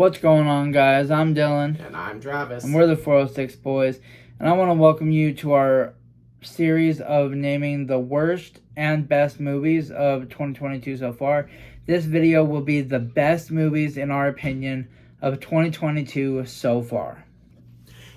What's going on, guys? I'm Dylan. And I'm Travis. And we're the 406 Boys. And I want to welcome you to our series of naming the worst and best movies of 2022 so far. This video will be the best movies, in our opinion, of 2022 so far.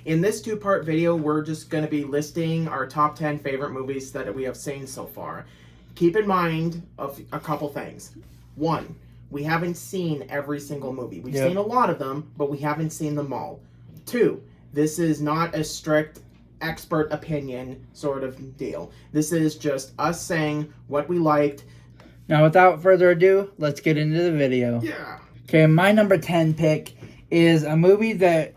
In this two-part video, we're just going to be listing our top 10 favorite movies that we have seen so far. Keep in mind a couple things. One, we haven't seen every single movie. We've seen a lot of them, but we haven't seen them all. Two, this is not a strict expert opinion sort of deal. This is just us saying what we liked. Now, without further ado, let's get into the video. Yeah. Okay, my number 10 pick is a movie that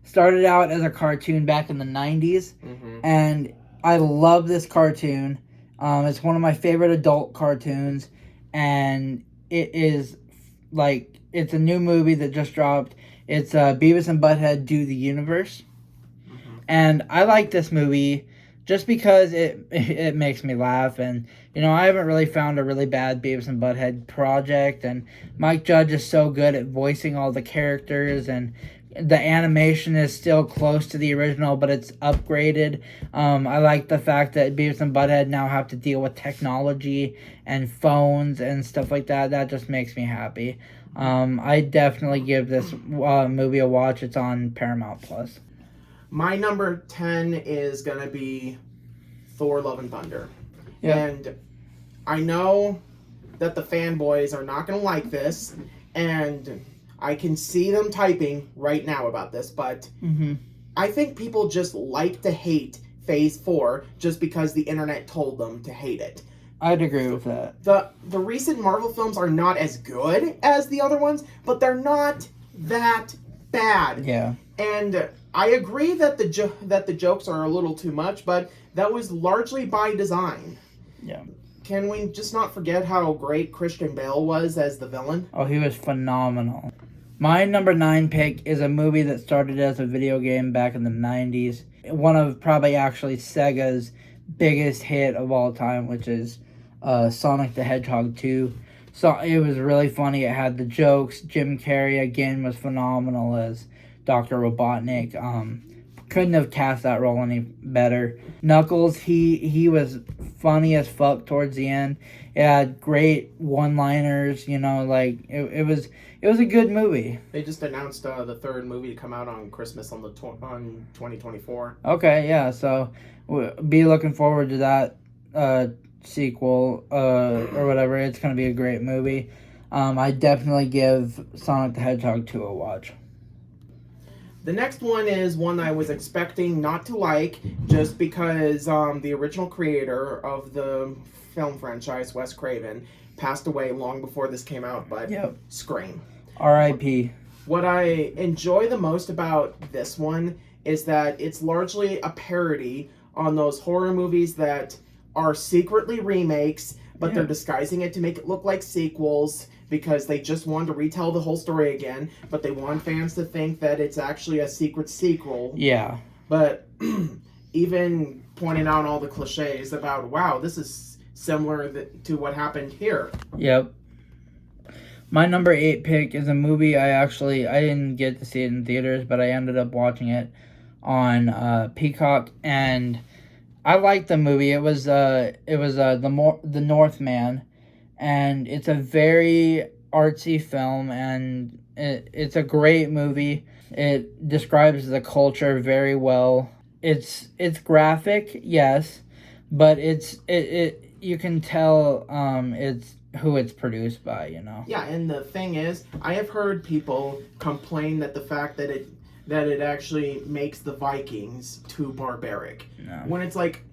started out as a cartoon back in the 90s. And I love this cartoon. It's one of my favorite adult cartoons. And it is, like, it's a new movie that just dropped. It's Beavis and Butthead Do the Universe. And I like this movie just because it makes me laugh. And, you know, I haven't really found a really bad Beavis and Butthead project. And Mike Judge is so good at voicing all the characters. And the animation is still close to the original, but it's upgraded. I like the fact that Beavis and Butthead now have to deal with technology and phones and stuff like that. That just makes me happy. I definitely give this movie a watch. It's on Paramount Plus. My number 10 is going to be Thor, Love and Thunder. Yep. And I know that the fanboys are not going to like this, and I can see them typing right now about this, but I think people just like to hate Phase 4 just because the internet told them to hate it. I'd agree with that. The recent Marvel films are not as good as the other ones, but they're not that bad. Yeah. And I agree that the jokes are a little too much, but that was largely by design. Yeah. Can we just not forget how great Christian Bale was as the villain? Oh, he was phenomenal. My number 9 pick is a movie that started as a video game back in the 90s. One of probably actually Sega's biggest hit of all time, which is Sonic the Hedgehog 2. So it was really funny. It had the jokes. Jim Carrey, again, was phenomenal as Dr. Robotnik. Couldn't have cast that role any better. Knuckles, he was funny as fuck towards the end. It had great one-liners, you know, like it was a good movie. They just announced the third movie to come out on Christmas on 2024. Okay, yeah, so be looking forward to that sequel or whatever. It's going to be a great movie. I definitely give Sonic the Hedgehog 2 a watch. The next one is one I was expecting not to like, just because the original creator of the film franchise, Wes Craven, passed away long before this came out, but Scream. R.I.P. What I enjoy the most about this one is that it's largely a parody on those horror movies that are secretly remakes, but they're disguising it to make it look like sequels because they just want to retell the whole story again, but they want fans to think that it's actually a secret sequel. Yeah. But even pointing out all the cliches about, wow, this is similar to what happened here. Yep. My number 8 pick is a movie I didn't get to see it in theaters, but I ended up watching it on Peacock, and I liked the movie. It was the Northman, and it's a very artsy film, and it's a great movie. It describes the culture very well. It's graphic, yes, but you can tell it's who it's produced by, you know. Yeah, and the thing is, I have heard people complain that the fact that it actually makes the Vikings too barbaric. No. When it's like,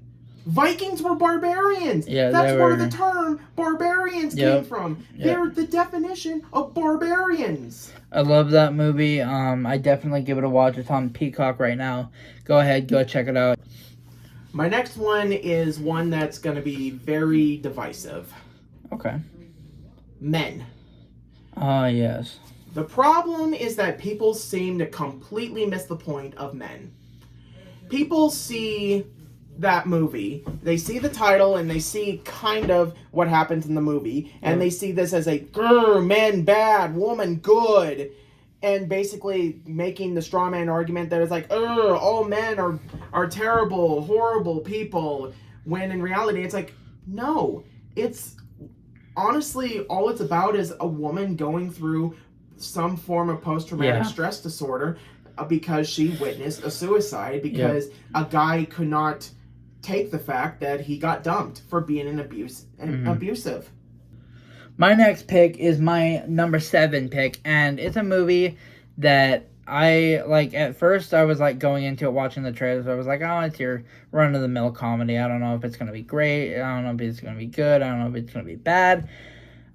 Vikings were barbarians. Yeah, that's where the term barbarians came from. Yep. They're the definition of barbarians. I love that movie. I definitely give it a watch. It's on Peacock right now. Go ahead, go check it out. My next one is one that's going to be very divisive. Okay. Men. Yes. The problem is that people seem to completely miss the point of Men. People see that movie, they see the title and they see kind of what happens in the movie, and they see this as a grr, men bad, woman good, and basically making the straw man argument that it's like, oh, all men are terrible, horrible people, when in reality it's like, no, it's honestly all it's about is a woman going through some form of post-traumatic stress disorder because she witnessed a suicide because a guy could not take the fact that he got dumped for being abusive. My next pick is my number 7 pick, and it's a movie that I, like, at first I was, like, going into it, watching the trailers, I was like, oh, it's your run-of-the-mill comedy, I don't know if it's going to be great, I don't know if it's going to be good, I don't know if it's going to be bad.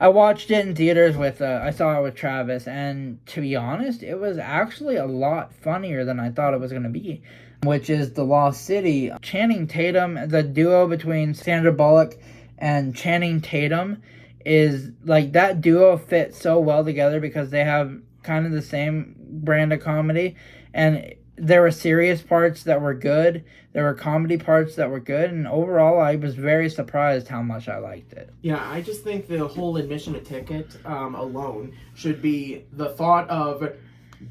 I watched it in theaters I saw it with Travis, and to be honest, it was actually a lot funnier than I thought it was going to be, which is The Lost City. Channing Tatum, the duo between Sandra Bullock and Channing Tatum is, like, that duo fits so well together because they have kind of the same brand of comedy, and there were serious parts that were good, there were comedy parts that were good, and overall I was very surprised how much I liked it. Yeah, I just think the whole admission ticket alone should be the thought of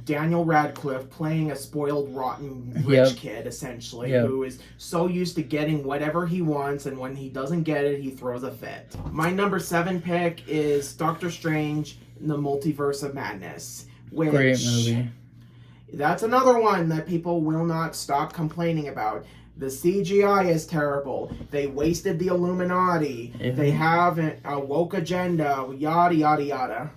Daniel Radcliffe playing a spoiled, rotten, rich kid, essentially, who is so used to getting whatever he wants, and when he doesn't get it, he throws a fit. My number 7 pick is Doctor Strange in the Multiverse of Madness. Which, great movie. That's another one that people will not stop complaining about. The CGI is terrible. They wasted the Illuminati. They have a woke agenda, yada, yada, yada.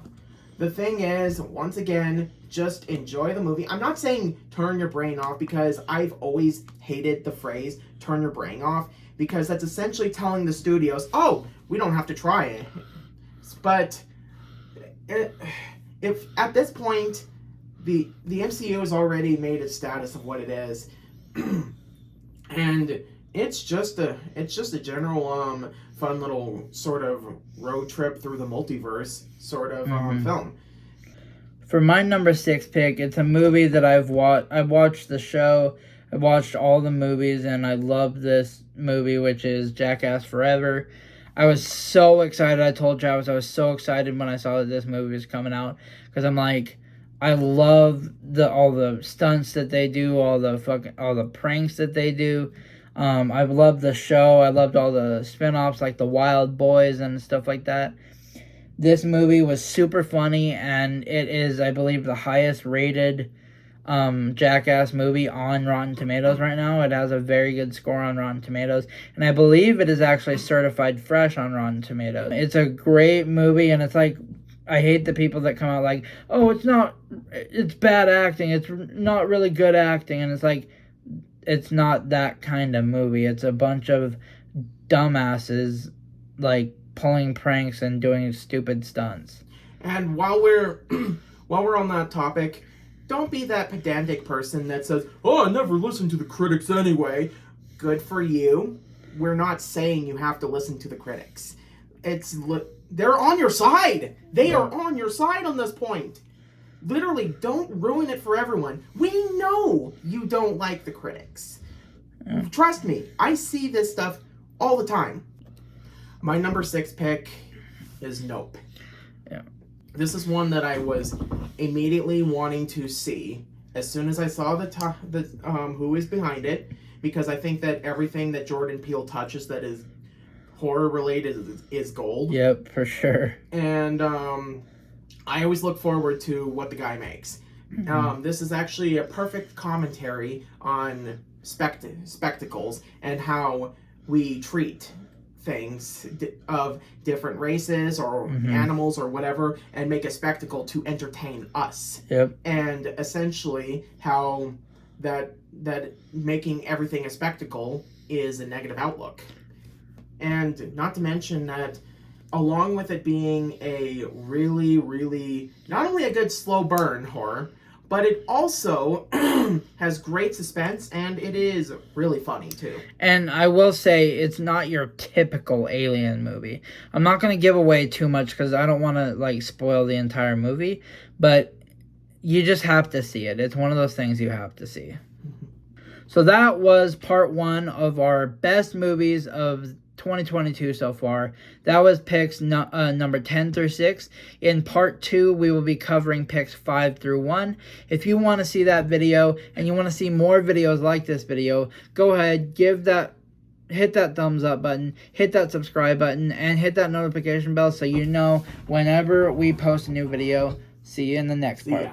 The thing is, once again, just enjoy the movie. I'm not saying turn your brain off, because I've always hated the phrase turn your brain off, because that's essentially telling the studios, oh, we don't have to try it. But if at this point, the MCU has already made its status of what it is, and it's just a general fun little sort of road trip through the multiverse sort of film. For my number 6 pick, it's a movie that I've watched the show, I've watched all the movies, and I love this movie, which is Jackass Forever. I was so excited. I told Travis I was so excited when I saw that this movie was coming out, because I'm like, I love all the stunts that they do, all the pranks that they do. I loved the show. I loved all the spin-offs, like the Wild Boys and stuff like that. This movie was super funny, and it is, I believe, the highest rated Jackass movie on Rotten Tomatoes right now. It has a very good score on Rotten Tomatoes, and I believe it is actually certified fresh on Rotten Tomatoes. It's a great movie, and it's like, I hate the people that come out like, oh, it's bad acting, it's not really good acting, and it's like, it's not that kind of movie. It's a bunch of dumbasses, like, pulling pranks and doing stupid stunts. And while we're on that topic, don't be that pedantic person that says, oh, I never listen to the critics anyway. Good for you. We're not saying you have to listen to the critics. They're on your side. They are on your side on this point. Literally, don't ruin it for everyone. We know you don't like the critics. Trust me, I see this stuff all the time. My number 6 pick is Nope. Yeah. This is one that I was immediately wanting to see as soon as I saw who is behind it, because I think that everything that Jordan Peele touches that is horror related is gold. Yep, for sure. And I always look forward to what the guy makes. This is actually a perfect commentary on spectacles and how we treat things of different races or animals or whatever, and make a spectacle to entertain us. Yep. And essentially how that making everything a spectacle is a negative outlook. And not to mention that, along with it being a really, really, not only a good slow burn horror, but it also has great suspense, and it is really funny too. And I will say, it's not your typical Alien movie. I'm not going to give away too much because I don't want to, like, spoil the entire movie, but you just have to see it. It's one of those things you have to see. So that was part 1 of our best movies of 2022 so far. That was picks number 10 through 6. In part 2, we will be covering picks 5 through 1. If you want to see that video and you want to see more videos like this video, go ahead, hit that thumbs up button, hit that subscribe button, and hit that notification bell so you know whenever we post a new video. See you in the next part.